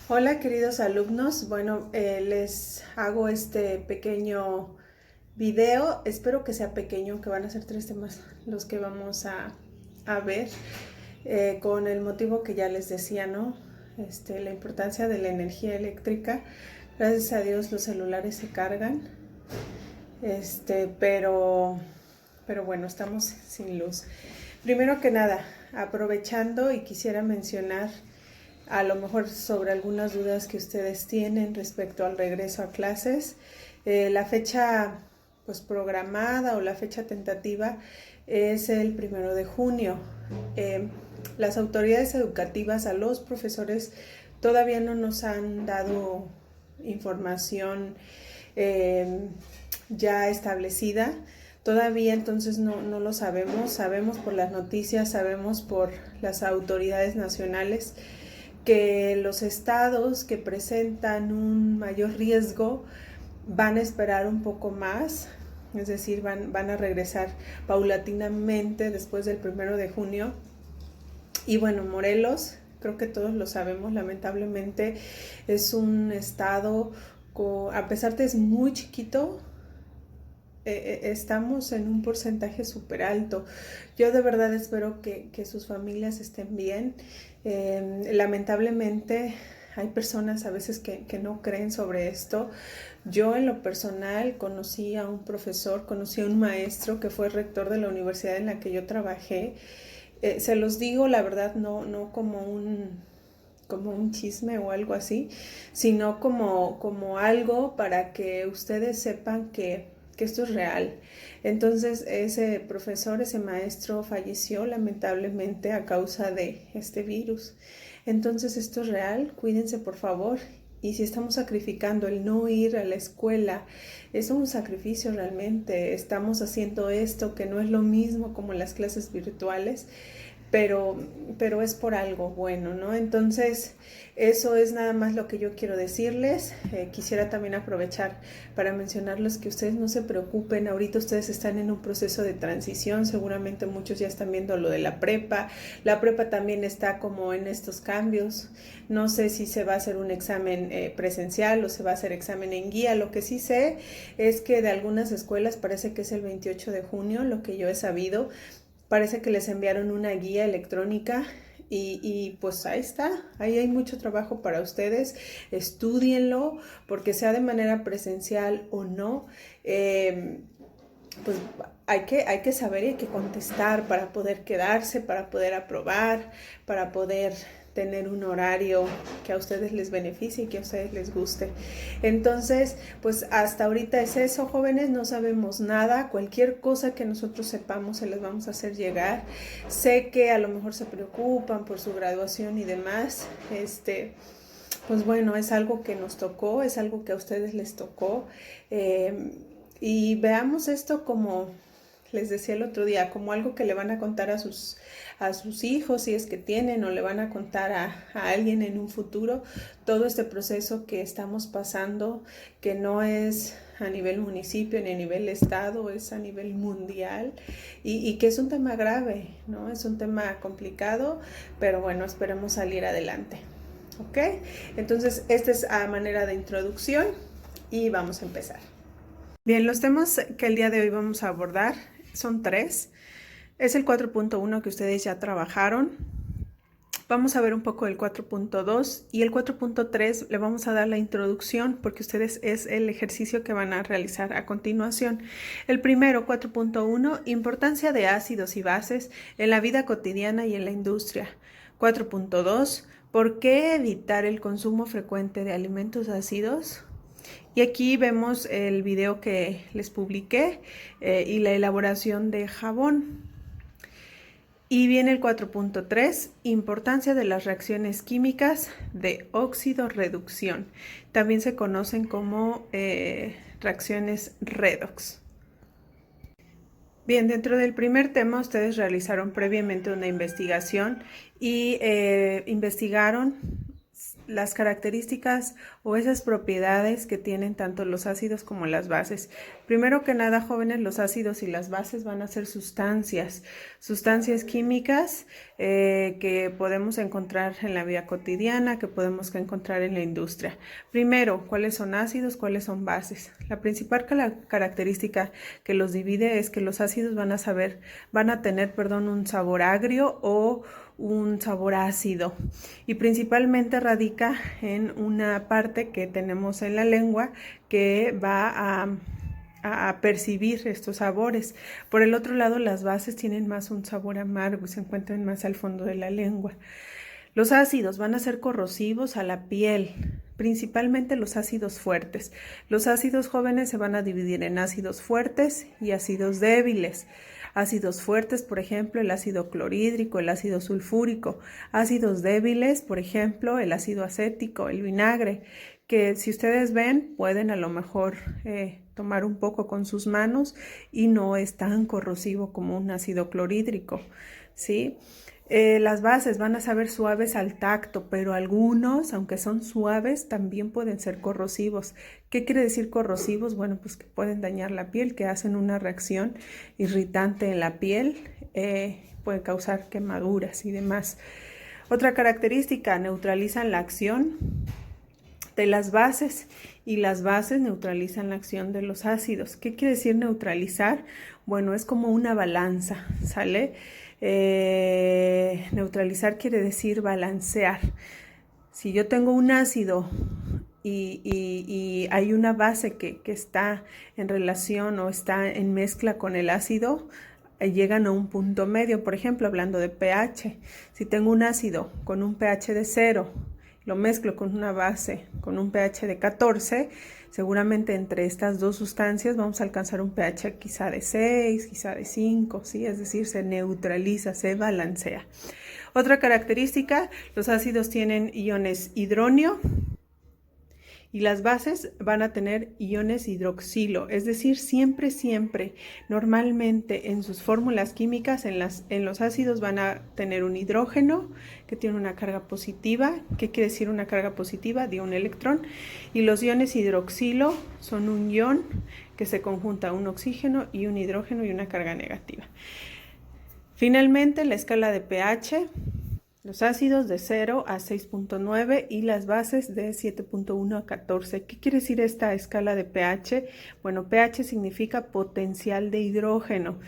Hola queridos alumnos, bueno, les hago este pequeño video, espero que sea pequeño, que van a ser 3 temas los que vamos a ver, con el motivo que ya les decía, ¿no? La importancia de la energía eléctrica. Gracias a Dios los celulares se cargan, pero bueno, estamos sin luz. Primero que nada, aprovechando y quisiera mencionar a lo mejor sobre algunas dudas que ustedes tienen respecto al regreso a clases. La fecha pues programada o la fecha tentativa es el 1 de junio. Las autoridades educativas, a los profesores, todavía no nos han dado información ya establecida. Todavía entonces no lo sabemos, sabemos por las noticias, sabemos por las autoridades nacionales que los estados que presentan un mayor riesgo van a esperar un poco más, es decir, van a regresar paulatinamente después del 1 de junio. Y bueno, Morelos, creo que todos lo sabemos, lamentablemente es un estado, a pesar de es muy chiquito, estamos en un porcentaje súper alto. Yo de verdad espero que sus familias estén bien. Lamentablemente hay personas a veces que no creen sobre esto. Yo en lo personal conocí a un profesor, conocí a un maestro que fue rector de la universidad en la que yo trabajé. Se los digo la verdad, no como un chisme o algo así, sino como algo para que ustedes sepan que esto es real. Entonces ese profesor, ese maestro falleció lamentablemente a causa de este virus. Entonces esto es real, cuídense por favor. Y si estamos sacrificando el no ir a la escuela, es un sacrificio realmente. Estamos haciendo esto que no es lo mismo como las clases virtuales, pero es por algo bueno, ¿no? Entonces, eso es nada más lo que yo quiero decirles. Quisiera también aprovechar para mencionarles que ustedes no se preocupen, ahorita ustedes están en un proceso de transición, seguramente muchos ya están viendo lo de la prepa también está como en estos cambios, no sé si se va a hacer un examen presencial o se va a hacer examen en guía, lo que sí sé es que de algunas escuelas parece que es el 28 de junio, lo que yo he sabido, parece que les enviaron una guía electrónica y pues ahí está, ahí hay mucho trabajo para ustedes, estudienlo, porque sea de manera presencial o no, pues hay que saber y hay que contestar para poder quedarse, para poder aprobar, para poder tener un horario que a ustedes les beneficie y que a ustedes les guste. Entonces, pues hasta ahorita es eso, jóvenes, no sabemos nada, cualquier cosa que nosotros sepamos se las vamos a hacer llegar. Sé que a lo mejor se preocupan por su graduación y demás, pues bueno, es algo que nos tocó, es algo que a ustedes les tocó, y veamos esto como les decía el otro día, como algo que le van a contar a sus hijos, si es que tienen, o le van a contar a alguien en un futuro, todo este proceso que estamos pasando, que no es a nivel municipio ni a nivel estado, es a nivel mundial, y que es un tema grave, ¿no? Es un tema complicado, pero bueno, esperemos salir adelante. ¿Ok? Entonces, esta es a manera de introducción y vamos a empezar. Bien, los temas que el día de hoy vamos a abordar son 3. Es el 4.1 que ustedes ya trabajaron. Vamos a ver un poco el 4.2 y el 4.3 le vamos a dar la introducción porque ustedes es el ejercicio que van a realizar a continuación. El primero, 4.1, importancia de ácidos y bases en la vida cotidiana y en la industria. 4.2, ¿por qué evitar el consumo frecuente de alimentos ácidos? Y aquí vemos el video que les publiqué y la elaboración de jabón. Y viene el 4.3, importancia de las reacciones químicas de óxido-reducción. También se conocen como reacciones redox. Bien, dentro del primer tema ustedes realizaron previamente una investigación y investigaron las características o esas propiedades que tienen tanto los ácidos como las bases. Primero que nada, jóvenes, los ácidos y las bases van a ser sustancias químicas que podemos encontrar en la vida cotidiana, que podemos encontrar en la industria. Primero, ¿cuáles son ácidos? ¿Cuáles son bases? La principal característica que los divide es que los ácidos van a tener, un sabor agrio o un sabor ácido, y principalmente radica en una parte que tenemos en la lengua que va a percibir estos sabores. Por el otro lado, las bases tienen más un sabor amargo y se encuentran más al fondo de la lengua. Los ácidos van a ser corrosivos a la piel, principalmente los ácidos fuertes. Los ácidos, jóvenes, se van a dividir en ácidos fuertes y ácidos débiles. Ácidos fuertes, por ejemplo, el ácido clorhídrico, el ácido sulfúrico. Ácidos débiles, por ejemplo, el ácido acético, el vinagre, que si ustedes ven, pueden a lo mejor tomar un poco con sus manos y no es tan corrosivo como un ácido clorhídrico, ¿sí? Las bases van a saber suaves al tacto, pero algunos, aunque son suaves, también pueden ser corrosivos. ¿Qué quiere decir corrosivos? Bueno, pues que pueden dañar la piel, que hacen una reacción irritante en la piel, pueden causar quemaduras y demás. Otra característica, neutralizan la acción de las bases y las bases neutralizan la acción de los ácidos. ¿Qué quiere decir neutralizar? Bueno, es como una balanza, ¿sale? Neutralizar quiere decir balancear. Si yo tengo un ácido y hay una base que está en relación o está en mezcla con el ácido, llegan a un punto medio. Por ejemplo, hablando de pH, si tengo un ácido con un pH de 0, lo mezclo con una base con un pH de 14, seguramente entre estas dos sustancias vamos a alcanzar un pH quizá de 6, quizá de 5, ¿sí? Es decir, se neutraliza, se balancea. Otra característica, los ácidos tienen iones hidronio y las bases van a tener iones hidroxilo, es decir, siempre, normalmente en sus fórmulas químicas, en los ácidos van a tener un hidrógeno que tiene una carga positiva. ¿Qué quiere decir una carga positiva? De un electrón. Y los iones hidroxilo son un ion que se conjunta un oxígeno y un hidrógeno y una carga negativa. Finalmente, la escala de pH. Los ácidos de 0 a 6.9 y las bases de 7.1 a 14. ¿Qué quiere decir esta escala de pH? Bueno, pH significa potencial de hidrógeno.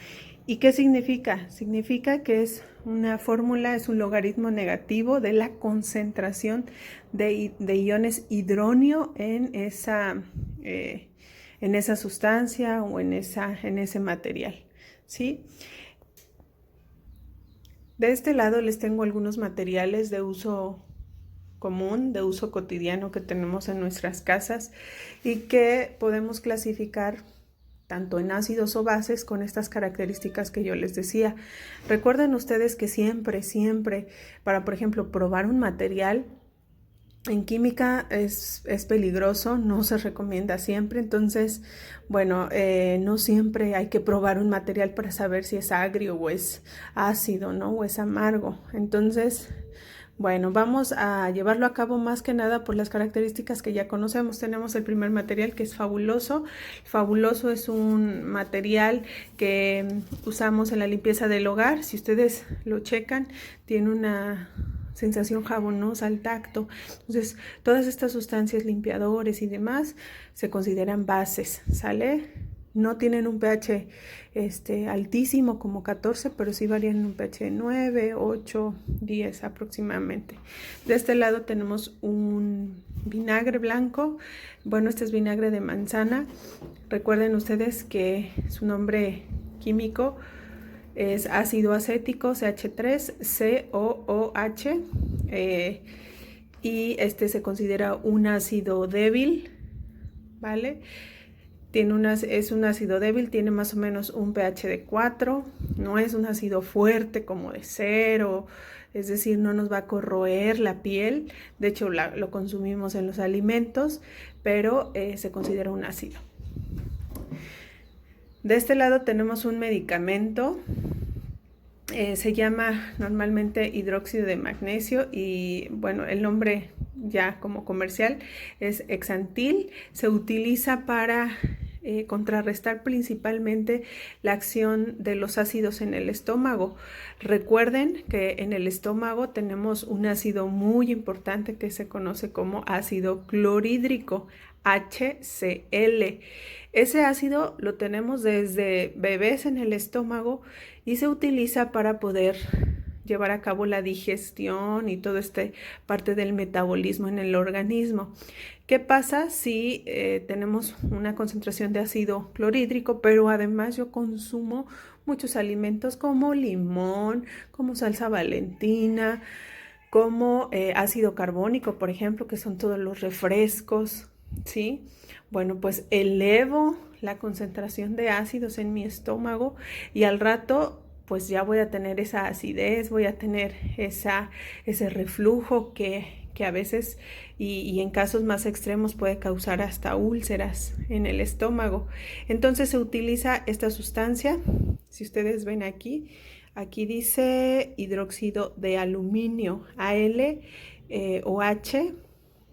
¿Y qué significa? Significa que es una fórmula, es un logaritmo negativo de la concentración de iones hidronio en esa sustancia o en ese material, ¿sí? De este lado les tengo algunos materiales de uso común, de uso cotidiano que tenemos en nuestras casas y que podemos clasificar tanto en ácidos o bases con estas características que yo les decía. Recuerden ustedes que siempre, para, por ejemplo, probar un material, en química es peligroso, no se recomienda siempre. Entonces, bueno, no siempre hay que probar un material para saber si es agrio o es ácido, ¿no? O es amargo. Entonces, bueno, vamos a llevarlo a cabo más que nada por las características que ya conocemos. Tenemos el primer material, que es fabuloso. Fabuloso es un material que usamos en la limpieza del hogar. Si ustedes lo checan, tiene una sensación jabonosa al tacto. Entonces, todas estas sustancias, limpiadores y demás, se consideran bases, ¿sale? No tienen un pH altísimo como 14, pero sí varían en un pH de 9, 8, 10 aproximadamente. De este lado tenemos un vinagre blanco. Bueno, este es vinagre de manzana. Recuerden ustedes que su nombre químico es ácido acético, CH3COOH, y este se considera un ácido débil, ¿vale? Es un ácido débil, tiene más o menos un pH de 4, no es un ácido fuerte como de 0, es decir, no nos va a corroer la piel. De hecho, lo consumimos en los alimentos, pero se considera un ácido. De este lado tenemos un medicamento, se llama normalmente hidróxido de magnesio y bueno, el nombre ya como comercial, es Exantil. Se utiliza para contrarrestar principalmente la acción de los ácidos en el estómago. Recuerden que en el estómago tenemos un ácido muy importante que se conoce como ácido clorhídrico, HCl. Ese ácido lo tenemos desde bebés en el estómago y se utiliza para poder llevar a cabo la digestión y toda esta parte del metabolismo en el organismo. ¿Qué pasa si tenemos una concentración de ácido clorhídrico, pero además yo consumo muchos alimentos como limón, como salsa Valentina, como ácido carbónico, por ejemplo, que son todos los refrescos, ¿sí? Bueno, pues elevo la concentración de ácidos en mi estómago y al rato pues ya voy a tener esa acidez, voy a tener ese reflujo que a veces y en casos más extremos puede causar hasta úlceras en el estómago. Entonces se utiliza esta sustancia, si ustedes ven aquí dice hidróxido de aluminio, Al o H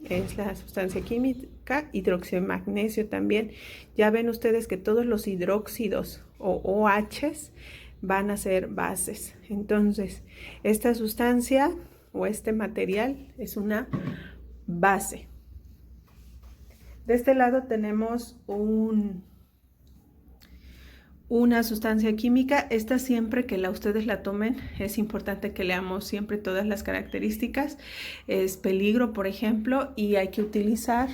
es la sustancia química, hidróxido de magnesio también. Ya ven ustedes que todos los hidróxidos o OHs van a ser bases. Entonces, esta sustancia o este material es una base. De este lado tenemos una sustancia química. Esta siempre que ustedes la tomen es importante que leamos siempre todas las características. Es peligro, por ejemplo, y hay que utilizar,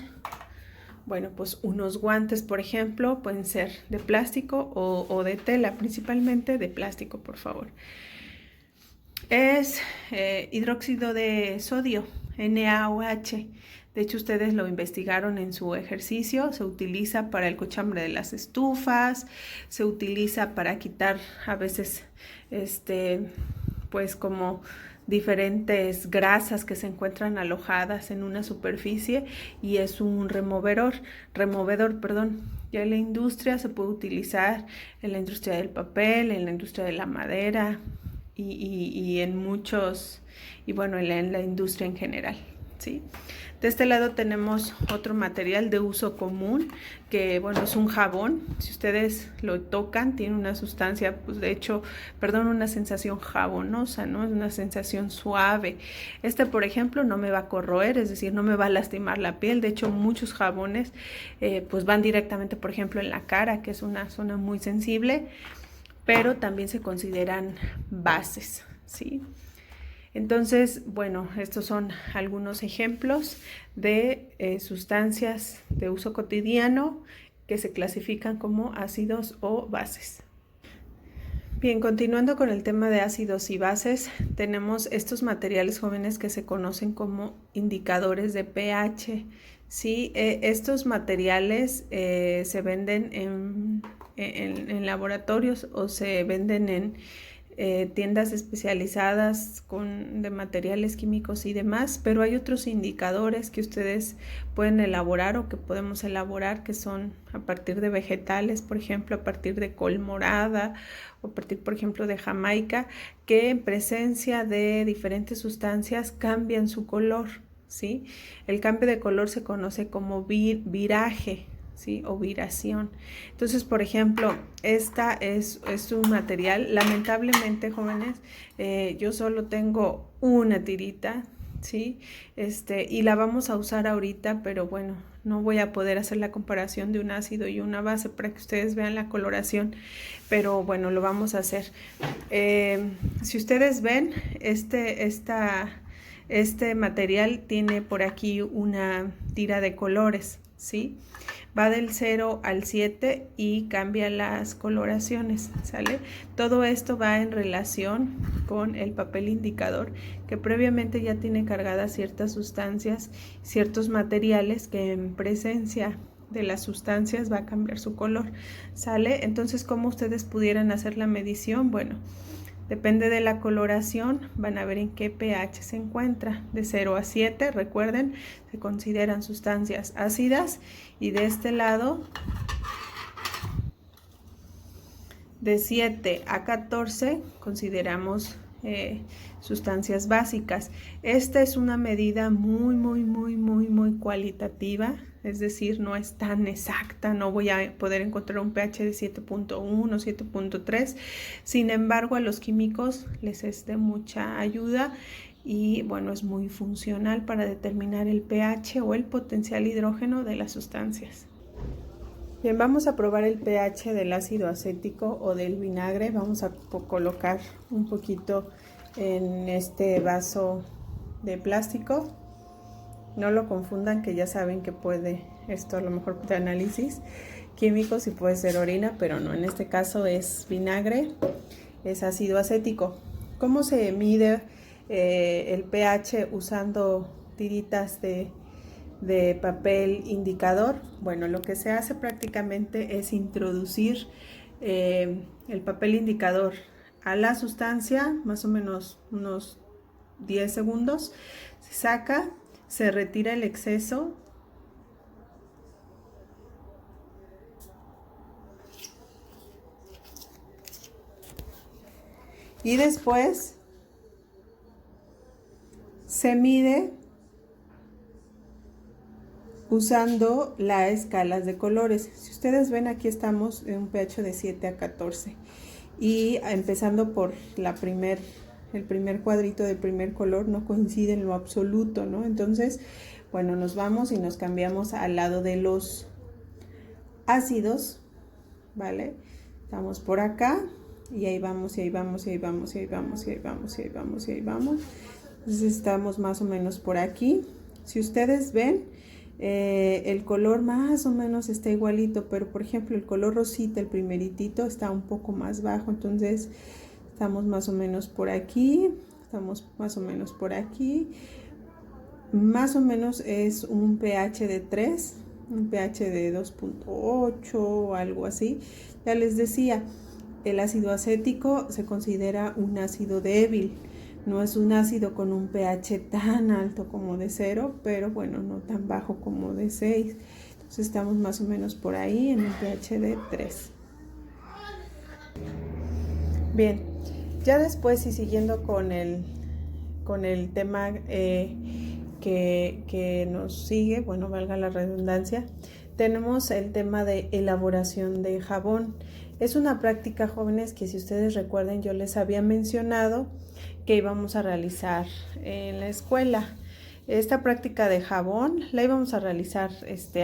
bueno, pues unos guantes, por ejemplo, pueden ser de plástico o de tela, principalmente de plástico, por favor. Es hidróxido de sodio, NaOH. De hecho, ustedes lo investigaron en su ejercicio. Se utiliza para el cochambre de las estufas, se utiliza para quitar a veces, pues como diferentes grasas que se encuentran alojadas en una superficie y es un removedor, perdón. Ya en la industria se puede utilizar en la industria del papel, en la industria de la madera y en muchos, y bueno, en la industria en general, ¿sí? De este lado tenemos otro material de uso común que, bueno, es un jabón. Si ustedes lo tocan, tiene una sustancia, pues de hecho, perdón, una sensación jabonosa, ¿no? Es una sensación suave. Por ejemplo, no me va a corroer, es decir, no me va a lastimar la piel. De hecho, muchos jabones pues van directamente, por ejemplo, en la cara, que es una zona muy sensible, pero también se consideran bases, ¿sí? Entonces, bueno, estos son algunos ejemplos de sustancias de uso cotidiano que se clasifican como ácidos o bases. Bien, continuando con el tema de ácidos y bases, tenemos estos materiales jóvenes que se conocen como indicadores de pH. Sí, estos materiales se venden en laboratorios o se venden en tiendas especializadas de materiales químicos y demás, pero hay otros indicadores que ustedes pueden elaborar o que podemos elaborar que son a partir de vegetales, por ejemplo, a partir de col morada o a partir, por ejemplo, de jamaica, que en presencia de diferentes sustancias cambian su color, ¿sí? El cambio de color se conoce como viraje, ¿sí? O viración. Entonces, por ejemplo, esta es un material, lamentablemente, jóvenes, yo solo tengo una tirita, ¿sí? Y la vamos a usar ahorita, pero bueno, no voy a poder hacer la comparación de un ácido y una base para que ustedes vean la coloración, pero bueno, lo vamos a hacer. Si ustedes ven, este material tiene por aquí una tira de colores, ¿sí? Va del 0 al 7 y cambia las coloraciones, ¿sale? Todo esto va en relación con el papel indicador que previamente ya tiene cargadas ciertas sustancias, ciertos materiales que en presencia de las sustancias va a cambiar su color, ¿sale? Entonces, ¿cómo ustedes pudieran hacer la medición? Bueno, depende de la coloración, van a ver en qué pH se encuentra. De 0 a 7, recuerden, se consideran sustancias ácidas. Y de este lado, de 7 a 14, consideramos sustancias básicas. Esta es una medida muy cualitativa, es decir, no es tan exacta, no voy a poder encontrar un pH de 7.1, 7.3, sin embargo a los químicos les es de mucha ayuda y bueno, es muy funcional para determinar el pH o el potencial hidrógeno de las sustancias. Bien, vamos a probar el pH del ácido acético o del vinagre. Vamos a colocar un poquito en este vaso de plástico. No lo confundan, que ya saben que puede esto a lo mejor de análisis químicos y puede ser orina, pero no, en este caso es vinagre, es ácido acético. ¿Cómo se mide el pH usando tiritas de papel indicador? Bueno, lo que se hace prácticamente es introducir el papel indicador a la sustancia, más o menos unos 10 segundos, se saca, se retira el exceso y después se mide usando las escalas de colores. Si ustedes ven, aquí estamos en un pH de 7 a 14 y empezando por el primer cuadrito del primer color no coincide en lo absoluto, ¿no? Entonces, bueno, nos vamos y nos cambiamos al lado de los ácidos, ¿vale? Estamos por acá y ahí vamos, y ahí vamos, y ahí vamos, y ahí vamos, y ahí vamos, y ahí vamos, y ahí vamos. Entonces estamos más o menos por aquí. Si ustedes ven, el color más o menos está igualito, pero por ejemplo el color rosita, el primeritito, está un poco más bajo, entonces estamos más o menos por aquí, estamos más o menos por aquí, más o menos es un pH de 3, un pH de 2.8 o algo así. Ya les decía, el ácido acético se considera un ácido débil. No es un ácido con un pH tan alto como de 0, pero bueno, no tan bajo como de 6. Entonces estamos más o menos por ahí en un pH de 3. Bien, ya después y siguiendo con el tema que nos sigue, bueno, valga la redundancia, tenemos el tema de elaboración de jabón. Es una práctica, jóvenes, que si ustedes recuerden yo les había mencionado que íbamos a realizar en la escuela. Esta práctica de jabón la íbamos a realizar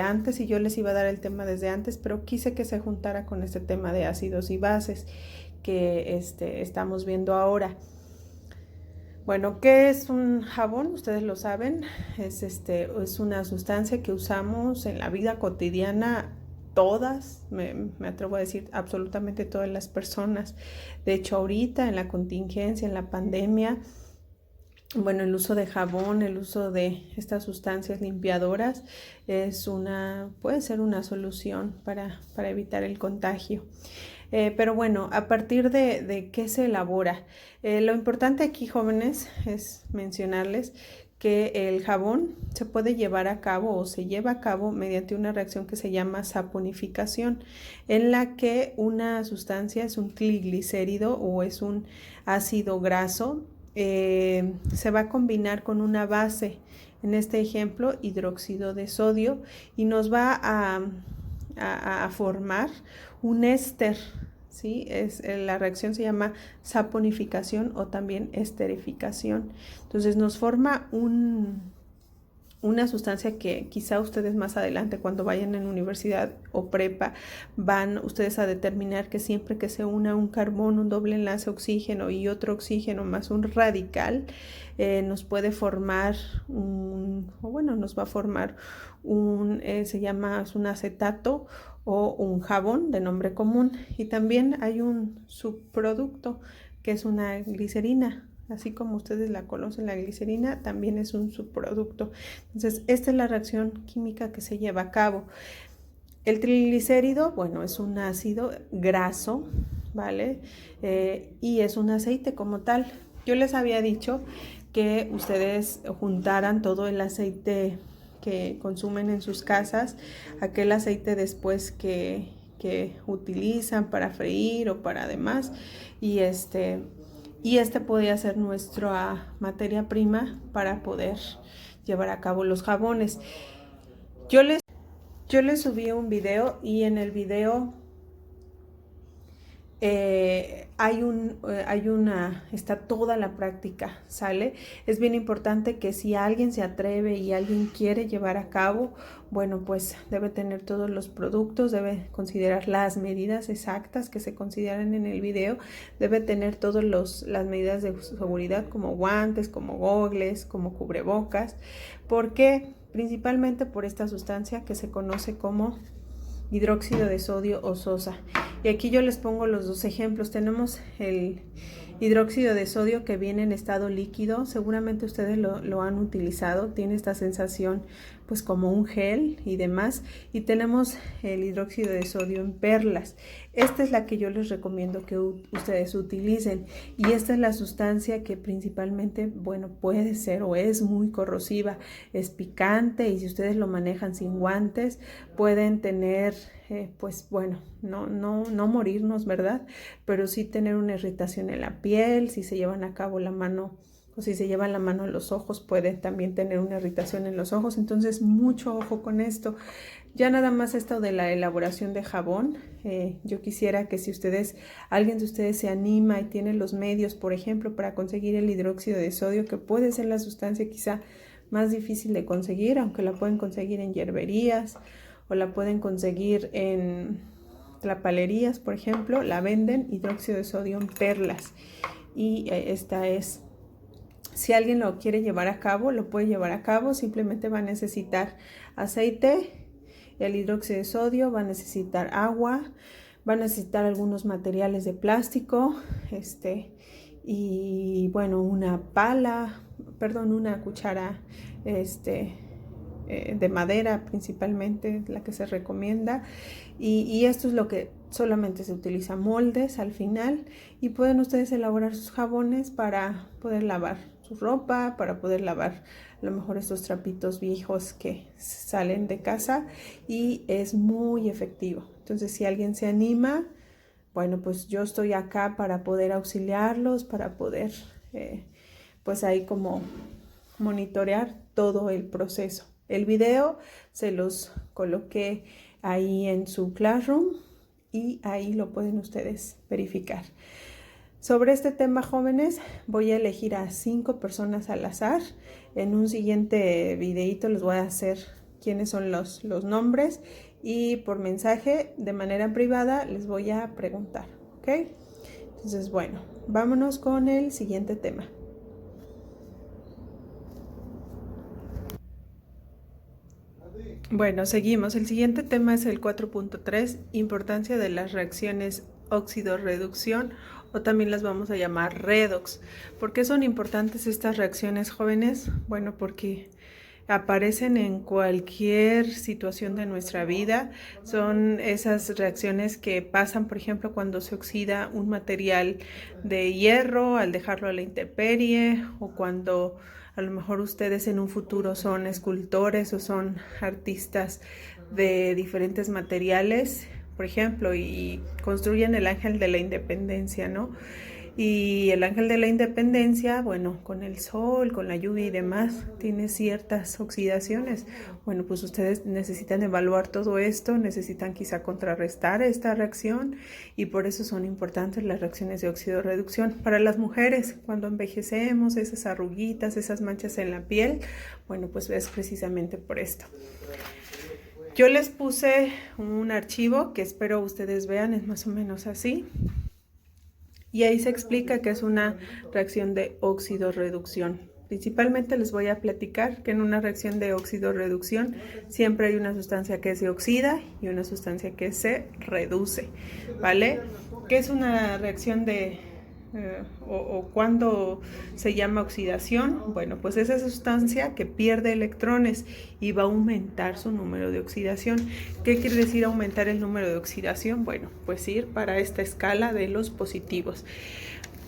antes y yo les iba a dar el tema desde antes, pero quise que se juntara con este tema de ácidos y bases que estamos viendo ahora. Bueno, ¿qué es un jabón? Ustedes lo saben, es una sustancia que usamos en la vida cotidiana. Todas, me atrevo a decir absolutamente todas las personas. De hecho, ahorita en la contingencia, en la pandemia, bueno, el uso de jabón, el uso de estas sustancias limpiadoras puede ser una solución para evitar el contagio. Pero bueno, a partir de qué se elabora. Lo importante aquí, jóvenes, es mencionarles que el jabón se puede llevar a cabo o se lleva a cabo mediante una reacción que se llama saponificación, en la que una sustancia es un triglicérido o es un ácido graso, se va a combinar con una base, en este ejemplo hidróxido de sodio, y nos va a formar un éster. ¿Sí? La reacción se llama saponificación o también esterificación. Entonces nos forma una sustancia que quizá ustedes más adelante, cuando vayan en universidad o prepa, van ustedes a determinar que siempre que se una un carbón, un doble enlace oxígeno y otro oxígeno más un radical, nos puede formar nos va a formar se llama un acetato o un jabón de nombre común. Y también hay un subproducto que es una glicerina. Así como ustedes la conocen, la glicerina también es un subproducto. Entonces, esta es la reacción química que se lleva a cabo. El triglicérido, bueno, es un ácido graso, ¿vale? Y es un aceite como tal. Yo les había dicho que ustedes juntaran todo el aceite que consumen en sus casas, aquel aceite después que utilizan para freír o para demás, y y este podría ser nuestra materia prima para poder llevar a cabo los jabones. Yo les subí un video y en el video está toda la práctica, ¿sale? Es bien importante que si alguien se atreve y alguien quiere llevar a cabo, bueno, pues debe tener todos los productos, debe considerar las medidas exactas que se consideran en el video, debe tener todas las medidas de seguridad como guantes, como gogles, como cubrebocas. ¿Por qué? Principalmente por esta sustancia que se conoce como hidróxido de sodio o sosa. Y aquí yo les pongo los dos ejemplos. Tenemos el hidróxido de sodio que viene en estado líquido. Seguramente ustedes lo han utilizado. Tiene esta sensación pues como un gel y demás. Y tenemos el hidróxido de sodio en perlas. Esta es la que yo les recomiendo que ustedes utilicen. Y esta es la sustancia que principalmente, bueno, puede ser o es muy corrosiva. Es picante y si ustedes lo manejan sin guantes, pueden tener, pues bueno, no morirnos, ¿verdad? Pero sí tener una irritación en la piel. Si se llevan a cabo la mano o si se llevan la mano a los ojos, pueden también tener una irritación en los ojos. Entonces, mucho ojo con esto. Ya nada más esto de la elaboración de jabón. Yo quisiera que si alguien de ustedes se anima y tiene los medios, por ejemplo, para conseguir el hidróxido de sodio, que puede ser la sustancia quizá más difícil de conseguir, aunque la pueden conseguir en hierberías o la pueden conseguir en tlapalerías, por ejemplo, la venden, hidróxido de sodio en perlas. Y esta es... Si alguien lo quiere llevar a cabo, lo puede llevar a cabo. Simplemente va a necesitar aceite, el hidróxido de sodio, va a necesitar agua, va a necesitar algunos materiales de plástico, y bueno, una cuchara, de madera principalmente, la que se recomienda. Y esto es lo que solamente se utiliza, moldes al final, y pueden ustedes elaborar sus jabones para poder lavar su ropa, para poder lavar a lo mejor estos trapitos viejos que salen de casa, y es muy efectivo. Entonces, si alguien se anima, bueno, pues yo estoy acá para poder auxiliarlos, para poder pues ahí como monitorear todo el proceso. El video se los coloqué ahí en su Classroom y ahí lo pueden ustedes verificar. Sobre este tema, jóvenes, voy a elegir a 5 personas al azar. En un siguiente videito les voy a hacer quiénes son los nombres y por mensaje de manera privada les voy a preguntar, ¿ok? Entonces, bueno, vámonos con el siguiente tema. Bueno, seguimos. El siguiente tema es el 4.3, importancia de las reacciones óxido-reducción, o también las vamos a llamar redox. ¿Por qué son importantes estas reacciones, jóvenes? Bueno, porque aparecen en cualquier situación de nuestra vida. Son esas reacciones que pasan, por ejemplo, cuando se oxida un material de hierro al dejarlo a la intemperie, o cuando a lo mejor ustedes en un futuro son escultores o son artistas de diferentes materiales, por ejemplo, y construyen el ángel de la independencia, ¿no? Y el ángel de la independencia, bueno, con el sol, con la lluvia y demás, tiene ciertas oxidaciones. Bueno, pues ustedes necesitan evaluar todo esto, necesitan quizá contrarrestar esta reacción, y por eso son importantes las reacciones de óxido-reducción. Para las mujeres, cuando envejecemos, esas arruguitas, esas manchas en la piel, bueno, pues es precisamente por esto. Yo les puse un archivo que espero ustedes vean, es más o menos así. Y ahí se explica que es una reacción de óxido-reducción. Principalmente les voy a platicar que en una reacción de óxido-reducción siempre hay una sustancia que se oxida y una sustancia que se reduce, ¿vale? ¿Qué es una reacción de o cuándo se llama oxidación? Bueno, pues esa sustancia que pierde electrones y va a aumentar su número de oxidación. ¿Qué quiere decir aumentar el número de oxidación? Bueno, pues ir para esta escala de los positivos.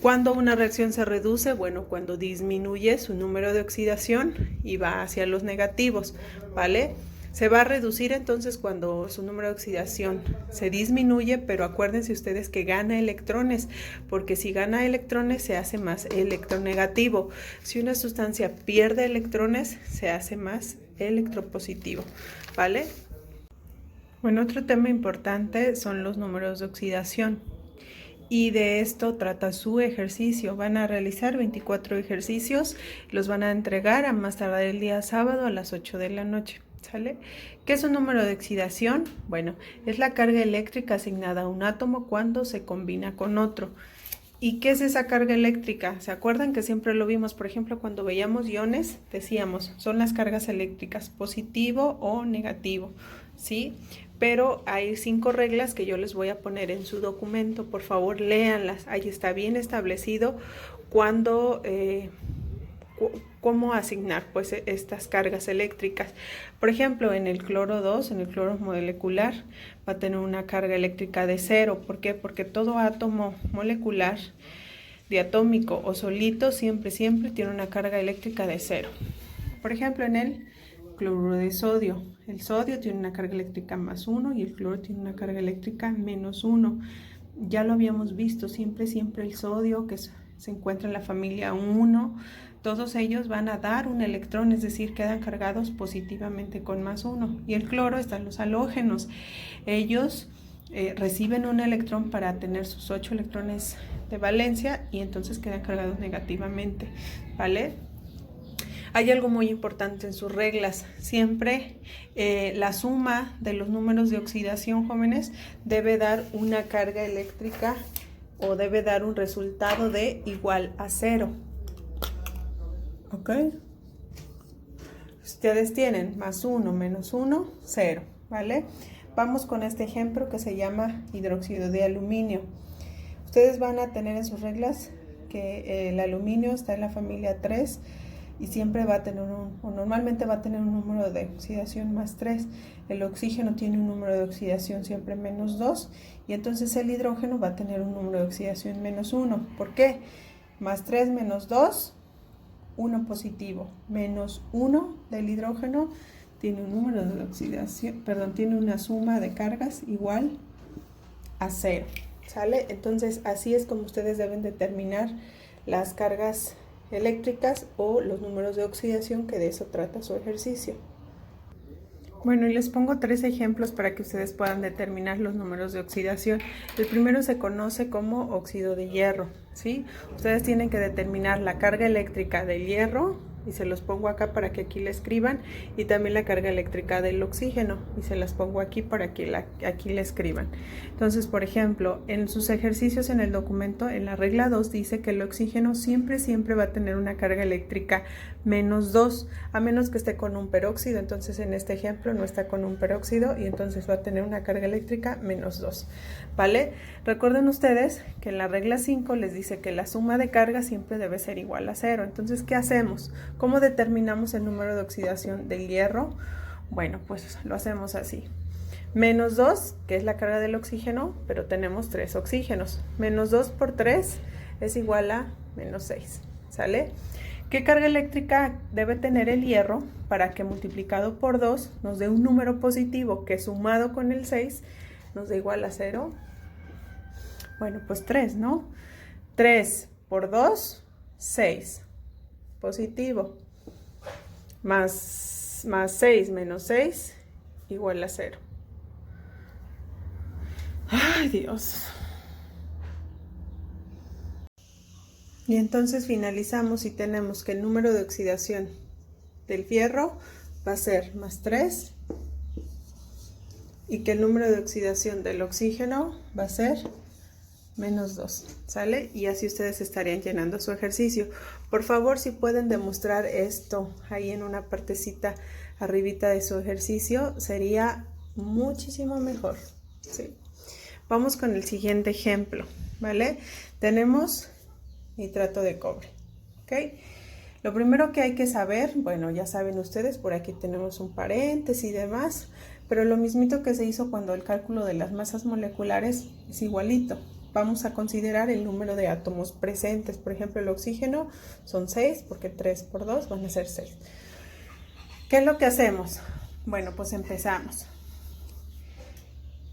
Cuando una reacción se reduce, bueno, cuando disminuye su número de oxidación y va hacia los negativos, ¿vale? Se va a reducir entonces cuando su número de oxidación se disminuye, pero acuérdense ustedes que gana electrones, porque si gana electrones se hace más electronegativo. Si una sustancia pierde electrones, se hace más electropositivo, ¿vale? Bueno, otro tema importante son los números de oxidación. Y de esto trata su ejercicio. Van a realizar 24 ejercicios, los van a entregar a más tardar el día sábado a las 8 de la noche. ¿Sale? ¿Qué es un número de oxidación? Bueno, es la carga eléctrica asignada a un átomo cuando se combina con otro. ¿Y qué es esa carga eléctrica? ¿Se acuerdan que siempre lo vimos? Por ejemplo, cuando veíamos iones, decíamos, son las cargas eléctricas, positivo o negativo, ¿sí? Pero hay 5 reglas que yo les voy a poner en su documento. Por favor, léanlas. Ahí está bien establecido cuando... cómo asignar pues estas cargas eléctricas. Por ejemplo, en el cloro 2, en el cloro molecular, va a tener una carga eléctrica de 0. ¿Por qué? Porque todo átomo molecular, diatómico o solito, siempre tiene una carga eléctrica de 0. Por ejemplo, en el cloruro de sodio, el sodio tiene una carga eléctrica más 1 y el cloro tiene una carga eléctrica menos 1. Ya lo habíamos visto, siempre el sodio que se encuentra en la familia 1, todos ellos van a dar un electrón, es decir, quedan cargados positivamente con más 1. Y el cloro están los halógenos. Ellos reciben un electrón para tener sus 8 electrones de valencia y entonces quedan cargados negativamente, ¿vale? Hay algo muy importante en sus reglas. Siempre la suma de los números de oxidación, jóvenes, debe dar una carga eléctrica o debe dar un resultado de igual a 0. ¿Ok? Ustedes tienen más 1 menos 1, 0, ¿vale? Vamos con este ejemplo que se llama hidróxido de aluminio. Ustedes van a tener en sus reglas que el aluminio está en la familia 3 y siempre va a tener normalmente va a tener un número de oxidación más 3. El oxígeno tiene un número de oxidación siempre menos 2 y entonces el hidrógeno va a tener un número de oxidación menos 1. ¿Por qué? Más 3 menos 2, 1 positivo, menos 1 del hidrógeno tiene un número de oxidación, tiene una suma de cargas igual a 0, ¿sale? Entonces así es como ustedes deben determinar las cargas eléctricas o los números de oxidación, que de eso trata su ejercicio. Bueno, y les pongo 3 ejemplos para que ustedes puedan determinar los números de oxidación. El primero se conoce como óxido de hierro, ¿sí? Ustedes tienen que determinar la carga eléctrica del hierro, y se los pongo acá para que aquí le escriban, y también la carga eléctrica del oxígeno, y se las pongo aquí para que aquí le escriban. Entonces, por ejemplo, en sus ejercicios en el documento, en la regla 2 dice que el oxígeno siempre va a tener una carga eléctrica menos 2, a menos que esté con un peróxido. Entonces en este ejemplo no está con un peróxido y entonces va a tener una carga eléctrica menos 2, ¿vale? Recuerden ustedes que en la regla 5 les dice que la suma de cargas siempre debe ser igual a 0. Entonces, ¿qué hacemos? ¿Cómo determinamos el número de oxidación del hierro? Bueno, pues lo hacemos así. Menos 2, que es la carga del oxígeno, pero tenemos 3 oxígenos. Menos 2 por 3 es igual a menos 6, ¿sale? ¿Qué carga eléctrica debe tener el hierro para que multiplicado por 2 nos dé un número positivo que sumado con el 6 nos dé igual a 0? Bueno, pues 3, ¿no? 3 por 2, 6. Positivo. Más 6 menos 6 igual a 0. ¡Ay, Dios! Y entonces finalizamos y tenemos que el número de oxidación del fierro va a ser más 3 y que el número de oxidación del oxígeno va a ser menos 2, ¿sale? Y así ustedes estarían llenando su ejercicio. Por favor, si pueden demostrar esto ahí en una partecita arribita de su ejercicio, sería muchísimo mejor, ¿sí? Vamos con el siguiente ejemplo, ¿vale? Tenemos nitrato de cobre, ¿ok? Lo primero que hay que saber, bueno, ya saben ustedes, por aquí tenemos un paréntesis y demás, pero lo mismito que se hizo cuando el cálculo de las masas moleculares es igualito. Vamos a considerar el número de átomos presentes. Por ejemplo, el oxígeno son 6, porque 3 por 2 van a ser 6. ¿Qué es lo que hacemos? Bueno, pues empezamos.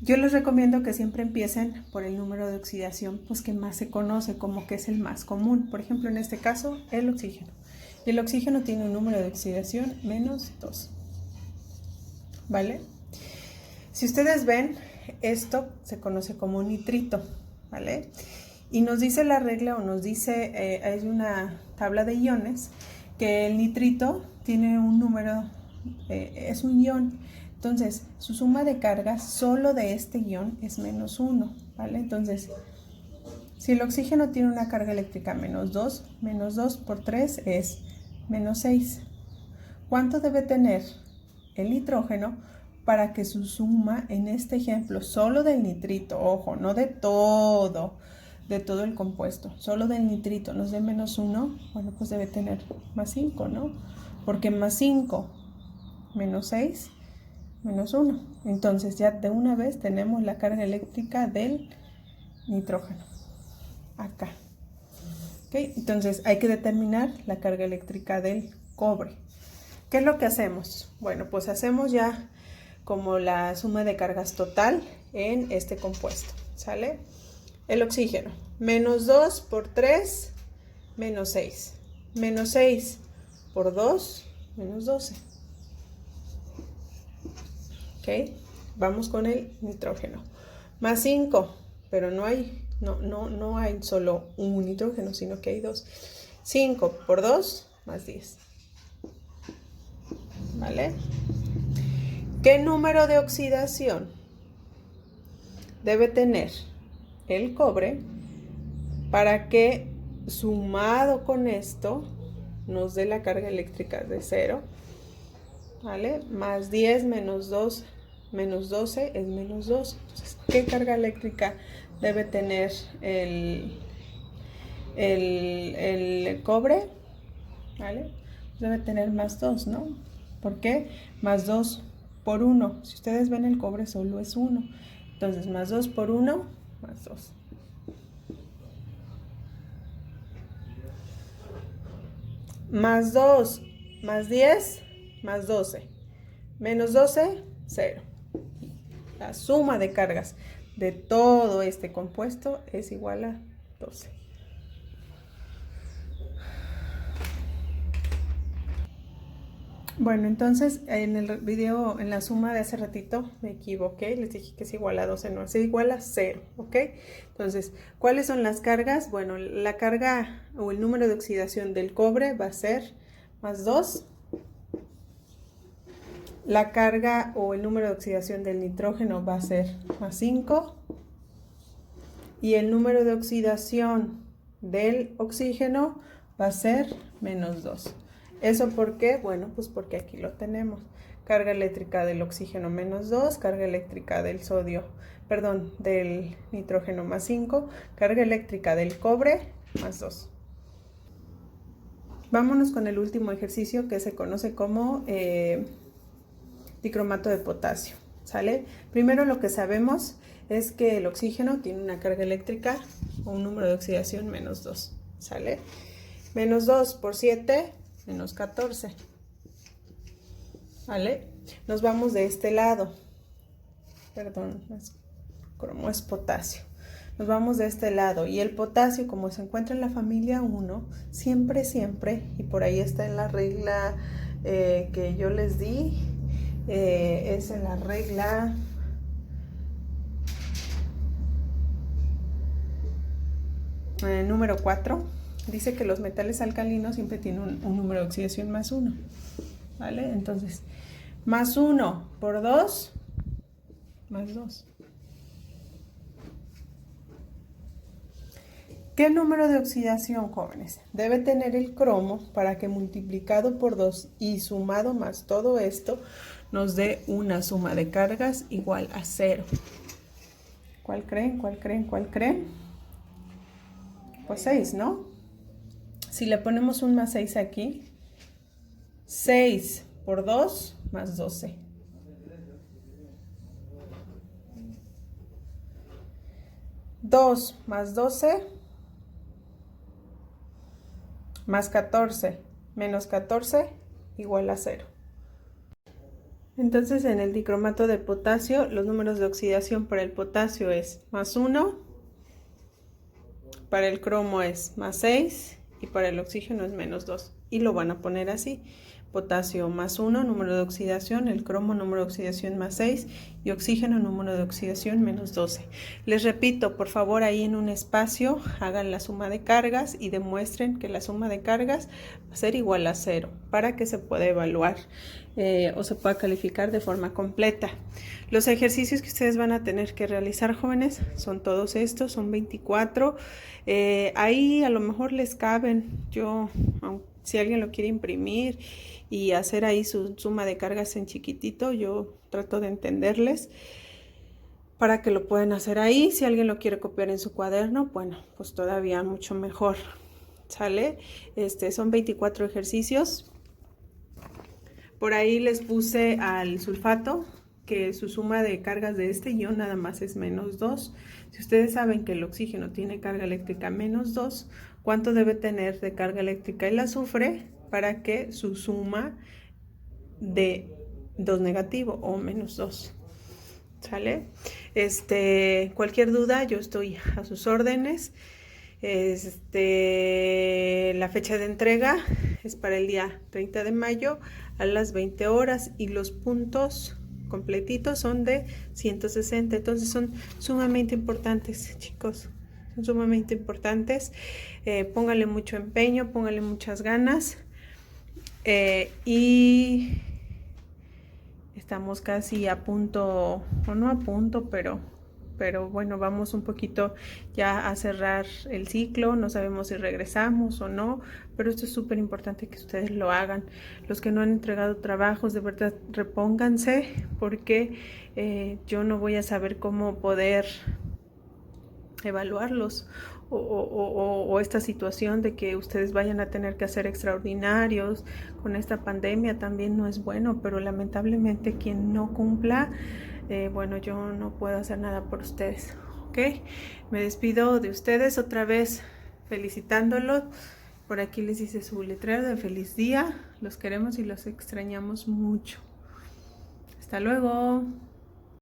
Yo les recomiendo que siempre empiecen por el número de oxidación, pues que más se conoce, como que es el más común. Por ejemplo, en este caso, el oxígeno. Y el oxígeno tiene un número de oxidación -2. ¿Vale? Si ustedes ven, esto se conoce como nitrito, ¿vale? Y nos dice la regla, o nos dice, es una tabla de iones, que el nitrito tiene un número, es un ion. Entonces, su suma de cargas solo de este ion es -1, ¿vale? Entonces, si el oxígeno tiene una carga eléctrica -2, -2 por 3 es -6. ¿Cuánto debe tener el nitrógeno para que su suma, en este ejemplo, solo del nitrito, ojo, no de todo el compuesto, solo del nitrito nos dé -1? Bueno, pues debe tener +5, ¿no? Porque +5 -6 -1. Entonces ya de una vez tenemos la carga eléctrica del nitrógeno acá. ¿Ok? Entonces hay que determinar la carga eléctrica del cobre. ¿Qué es lo que hacemos? Bueno, pues hacemos ya como la suma de cargas total en este compuesto, ¿sale? El oxígeno, -2 por 3, -6. -6 por 2, -12. ¿Ok? Vamos con el nitrógeno. +5, pero no hay solo un nitrógeno, sino que hay 2. 5 por 2, +10. ¿Vale? ¿Qué número de oxidación debe tener el cobre para que, sumado con esto, nos dé la carga eléctrica de 0? ¿Vale? +10 -2 -12 es -2. Entonces, ¿qué carga eléctrica debe tener el cobre? ¿Vale? Debe tener +2, ¿no? ¿Por qué? +2 por 1. Si ustedes ven, el cobre solo es 1. Entonces, +2 por 1, +2. +2, +10, +12. -12, 0. La suma de cargas de todo este compuesto es igual a 12. Bueno, entonces en el video, en la suma de hace ratito, me equivoqué, les dije que es igual a 12, no, es igual a 0, ¿ok? Entonces, ¿cuáles son las cargas? Bueno, la carga o el número de oxidación del cobre va a ser +2. La carga o el número de oxidación del nitrógeno va a ser +5. Y el número de oxidación del oxígeno va a ser -2. ¿Eso por qué? Bueno, pues porque aquí lo tenemos. Carga eléctrica del oxígeno -2, carga eléctrica del del nitrógeno +5, carga eléctrica del cobre +2. Vámonos con el último ejercicio, que se conoce como dicromato de potasio, ¿sale? Primero, lo que sabemos es que el oxígeno tiene una carga eléctrica o un número de oxidación -2, ¿sale? -2 por 7, -14, ¿vale? Nos vamos de este lado, perdón, cromo es potasio. Nos vamos de este lado, y el potasio, como se encuentra en la familia 1, siempre, y por ahí está en la regla que yo les di, es en la regla número 4, dice que los metales alcalinos siempre tienen un número de oxidación +1, ¿vale? Entonces, +1 por 2, +2. ¿Qué número de oxidación, jóvenes, debe tener el cromo para que, multiplicado por 2 y sumado más todo esto, nos dé una suma de cargas igual a 0? ¿Cuál creen? ¿Cuál creen? ¿Cuál creen? Pues 6, ¿no? Si le ponemos un +6 aquí, 6 por 2, +12. 2 más 12, más 14, menos 14, igual a 0. Entonces en el dicromato de potasio, los números de oxidación para el potasio es +1, para el cromo es +6 y para el oxígeno es -2. Y lo van a poner así: potasio +1, número de oxidación, el cromo, número de oxidación +6 y oxígeno, número de oxidación -12. Les repito, por favor, ahí en un espacio hagan la suma de cargas y demuestren que la suma de cargas va a ser igual a 0 para que se pueda evaluar o se pueda calificar de forma completa. Los ejercicios que ustedes van a tener que realizar, jóvenes, son todos estos, son 24. Ahí a lo mejor les caben, si alguien lo quiere imprimir y hacer ahí su suma de cargas en chiquitito, yo trato de entenderles para que lo puedan hacer ahí. Si alguien lo quiere copiar en su cuaderno, bueno, pues todavía mucho mejor, ¿sale? Son 24 ejercicios. Por ahí les puse al sulfato que su suma de cargas de este ion nada más es -2. Si ustedes saben que el oxígeno tiene carga eléctrica -2, ¿cuánto debe tener de carga eléctrica el azufre para que su suma de 2 negativo o -2? ¿Sale? Cualquier duda, yo estoy a sus órdenes. La fecha de entrega es para el día 30 de mayo a las 20 horas y los puntos completitos son de 160. Entonces son sumamente importantes, chicos, son sumamente importantes. Pónganle mucho empeño, pónganle muchas ganas y estamos casi a punto, o no a punto, pero bueno, vamos un poquito ya a cerrar el ciclo. No sabemos si regresamos o no, pero esto es súper importante que ustedes lo hagan. Los que no han entregado trabajos, de verdad, repónganse, porque yo no voy a saber cómo poder evaluarlos o esta situación de que ustedes vayan a tener que hacer extraordinarios con esta pandemia también no es bueno, pero lamentablemente quien no cumpla, bueno, yo no puedo hacer nada por ustedes, ¿ok? Me despido de ustedes otra vez felicitándolos. Por aquí les hice su letrero de feliz día. Los queremos y los extrañamos mucho. Hasta luego.